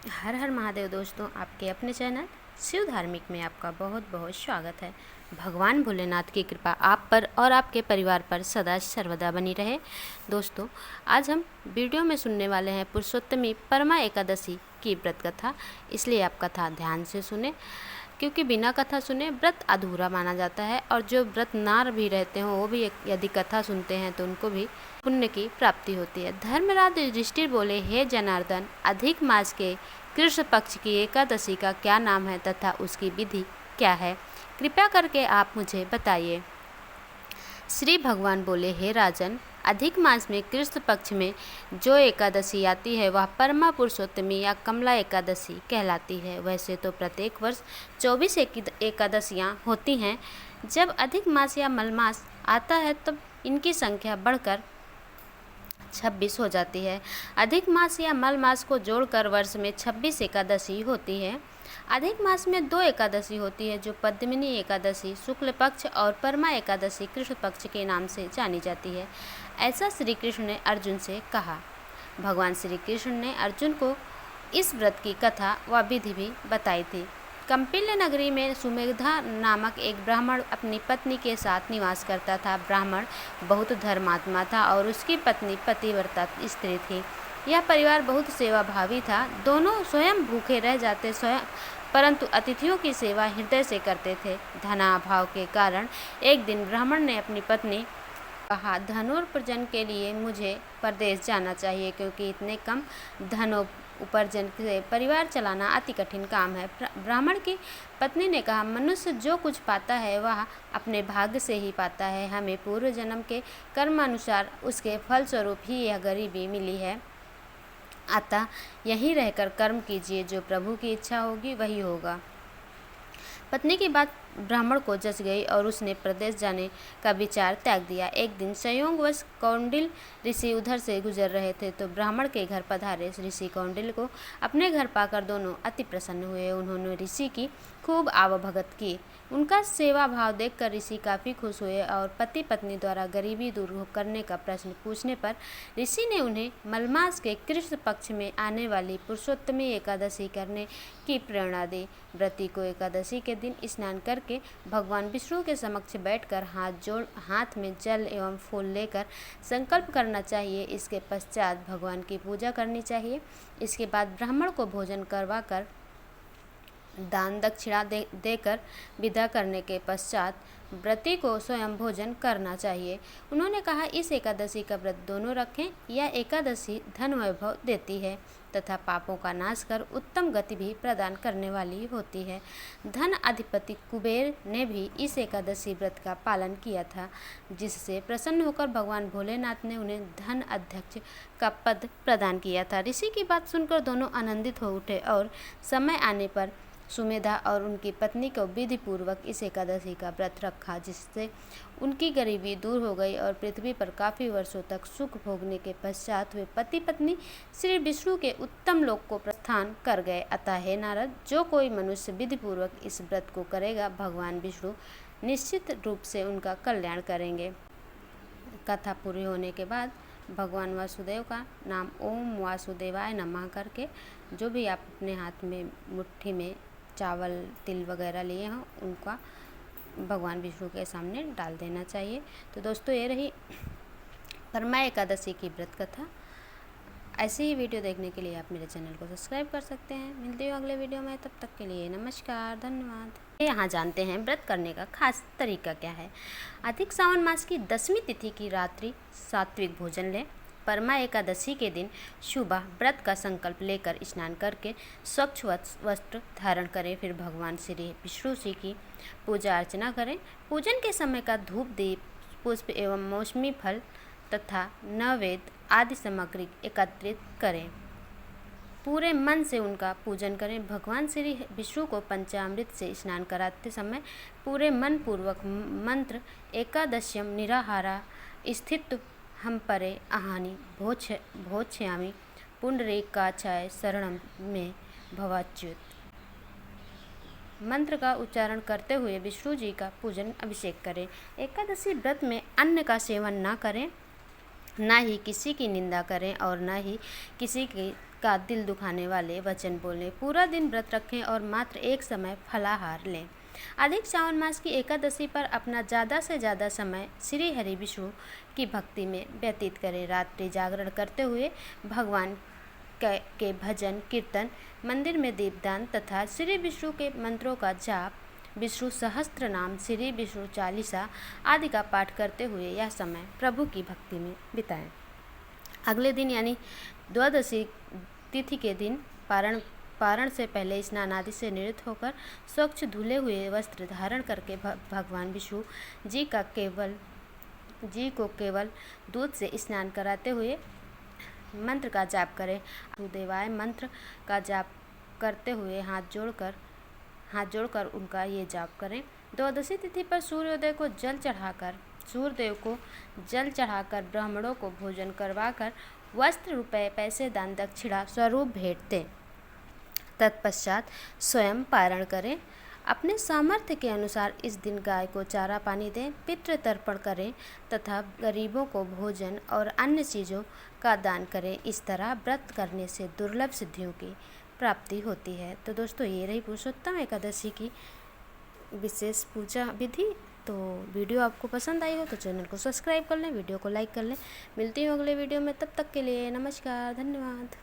हर हर महादेव दोस्तों, आपके अपने चैनल शिव धार्मिक में आपका बहुत बहुत स्वागत है। भगवान भोलेनाथ की कृपा आप पर और आपके परिवार पर सदा सर्वदा बनी रहे। दोस्तों, आज हम वीडियो में सुनने वाले हैं पुरुषोत्तमी परमा एकादशी की व्रत कथा। इसलिए आप कथा ध्यान से सुने, क्योंकि बिना कथा सुने व्रत अधूरा माना जाता है। और जो व्रत नार भी रहते हों वो भी यदि कथा सुनते हैं तो उनको भी पुण्य की प्राप्ति होती है। धर्मराज युधिष्ठिर बोले, हे जनार्दन, अधिक मास के कृष्ण पक्ष की एकादशी का क्या नाम है तथा उसकी विधि क्या है? कृपया करके आप मुझे बताइए। श्री भगवान बोले, हे राजन, अधिक मास में कृष्ण पक्ष में जो एकादशी आती है वह परमा पुरुषोत्तमी या कमला एकादशी कहलाती है। वैसे तो प्रत्येक वर्ष 24 एकादशियाँ होती हैं। जब अधिक मास या मलमास आता है तब इनकी संख्या बढ़कर 26 हो जाती है। अधिक मास या मल मास को जोड़कर वर्ष में 26 एकादशी होती है। अधिक मास में 2 एकादशी होती है, जो पद्मिनी एकादशी शुक्ल पक्ष और परमा एकादशी कृष्ण पक्ष के नाम से जानी जाती है। ऐसा श्री कृष्ण ने अर्जुन से कहा। भगवान श्री कृष्ण ने अर्जुन को इस व्रत की कथा व विधि भी बताई थी। कम्पिल्य नगरी में सुमेधा नामक एक ब्राह्मण अपनी पत्नी के साथ निवास करता था। ब्राह्मण बहुत धर्मात्मा था और उसकी पत्नी पतिव्रता स्त्री थी। यह परिवार बहुत सेवाभावी था। दोनों स्वयं भूखे रह जाते परंतु अतिथियों की सेवा हृदय से करते थे। धनाभाव के कारण एक दिन ब्राह्मण ने अपनी पत्नी कहा, धनोपार्जन के लिए मुझे परदेश जाना चाहिए, क्योंकि इतने कम धनोपार्जन से परिवार चलाना अति कठिन काम है। ब्राह्मण की पत्नी ने कहा, मनुष्य जो कुछ पाता है वह अपने भाग्य से ही पाता है। हमें पूर्व जन्म के कर्मानुसार उसके फलस्वरूप ही यह गरीबी मिली है। अतः यहीं रहकर कर्म कीजिए, जो प्रभु की इच्छा होगी वही होगा। पत्नी की बात ब्राह्मण को जच गई और उसने प्रदेश जाने का विचार त्याग दिया। एक दिन संयोगवश कौंडिल ऋषि उधर से गुजर रहे थे तो ब्राह्मण के घर पधारे। ऋषि कौंडिल को अपने घर पाकर दोनों अति प्रसन्न हुए। उन्होंने ऋषि की खूब आवभगत की। उनका सेवा भाव देखकर ऋषि काफ़ी खुश हुए और पति पत्नी द्वारा गरीबी दूर करने का प्रश्न पूछने पर ऋषि ने उन्हें मलमास के कृष्ण पक्ष में आने वाली पुरुषोत्तमी एकादशी करने की प्रेरणा दी। व्रती को एकादशी के दिन स्नान करके भगवान विष्णु के समक्ष बैठकर हाथ में जल एवं फूल लेकर संकल्प करना चाहिए। इसके पश्चात भगवान की पूजा करनी चाहिए। इसके बाद ब्राह्मण को भोजन करवाकर दान दक्षिणा देकर विदा करने के पश्चात व्रती को स्वयं भोजन करना चाहिए। उन्होंने कहा, इस एकादशी का व्रत दोनों रखें। यह एकादशी धन वैभव देती है तथा पापों का नाश कर उत्तम गति भी प्रदान करने वाली होती है। धन अधिपति कुबेर ने भी इस एकादशी व्रत का पालन किया था, जिससे प्रसन्न होकर भगवान भोलेनाथ ने उन्हें धन अध्यक्ष का पद प्रदान किया था। ऋषि की बात सुनकर दोनों आनंदित हो उठे और समय आने पर सुमेधा और उनकी पत्नी को विधि पूर्वक इस एकादशी का व्रत रखा, जिससे उनकी गरीबी दूर हो गई और पृथ्वी पर काफ़ी वर्षों तक सुख भोगने के पश्चात वे पति पत्नी श्री विष्णु के उत्तम लोक को प्रस्थान कर गए। अतः हे नारद, जो कोई मनुष्य विधि पूर्वक इस व्रत को करेगा, भगवान विष्णु निश्चित रूप से उनका कल्याण करेंगे। कथा पूरी होने के बाद भगवान वासुदेव का नाम ओम वासुदेवाय नमः करके जो भी आप अपने हाथ में मुट्ठी में चावल तिल वगैरह लिए हों उनका भगवान विष्णु के सामने डाल देना चाहिए। तो दोस्तों, ये रही परमा एकादशी की व्रत कथा। ऐसी ही वीडियो देखने के लिए आप मेरे चैनल को सब्सक्राइब कर सकते हैं। मिलते हैं अगले वीडियो में, तब तक के लिए नमस्कार, धन्यवाद। यहाँ जानते हैं व्रत करने का खास तरीका क्या है। अधिक सावन मास की 10वीं तिथि की रात्रि सात्विक भोजन लें। परमा एकादशी के दिन सुबह व्रत का संकल्प लेकर स्नान करके स्वच्छ वस्त्र धारण करें। फिर भगवान श्री विष्णु जी की पूजा अर्चना करें। पूजन के समय का धूप दीप पुष्प एवं मौसमी फल तथा नैवेद्य आदि सामग्री एकत्रित करें। पूरे मन से उनका पूजन करें। भगवान श्री विष्णु को पंचामृत से स्नान कराते समय पूरे मन पूर्वक मंत्र एकादश्यम निराहारा स्थित हम परे अहानि भोक्ष्यामि पुंडरीकाक्षाय शरणम में भवाच्युत मंत्र का उच्चारण करते हुए विष्णु जी का पूजन अभिषेक करें। एकादशी व्रत में अन्न का सेवन न करें, न ही किसी की निंदा करें और न ही किसी की का दिल दुखाने वाले वचन बोलें, पूरा दिन व्रत रखें और मात्र एक समय फलाहार लें। अधिक श्रावण मास की एकादशी पर अपना ज़्यादा से ज़्यादा समय श्री हरि विष्णु की भक्ति में व्यतीत करें। रात्रि जागरण करते हुए भगवान के भजन कीर्तन, मंदिर में दीपदान तथा श्री विष्णु के मंत्रों का जाप, विष्णु सहस्त्र नाम, श्री विष्णु चालीसा आदि का पाठ करते हुए यह समय प्रभु की भक्ति में बिताएं। अगले दिन यानी द्वादशी तिथि के दिन पारण से पहले स्नान आदि से निवृत्त होकर स्वच्छ धुले हुए वस्त्र धारण करके भगवान विष्णु जी को केवल दूध से स्नान कराते हुए मंत्र का जाप करें। देवाय मंत्र का जाप करते हुए हाथ जोड़कर उनका ये जाप करें। द्वादशी तिथि पर सूर्योदय को जल चढ़ाकर ब्राह्मणों को भोजन करवाकर वस्त्र, रुपए, पैसे दान दक्षिणा स्वरूप भेंट दें। तत्पश्चात स्वयं पारण करें। अपने सामर्थ्य के अनुसार इस दिन गाय को चारा पानी दें, पितृ तर्पण करें तथा गरीबों को भोजन और अन्य चीज़ों का दान करें। इस तरह व्रत करने से दुर्लभ सिद्धियों की प्राप्ति होती है। तो दोस्तों, ये रही पुरुषोत्तम एकादशी की विशेष पूजा विधि। तो वीडियो आपको पसंद आई हो तो चैनल को सब्सक्राइब कर लें, वीडियो को लाइक कर लें। मिलती हूँ अगले वीडियो में, तब तक के लिए नमस्कार, धन्यवाद।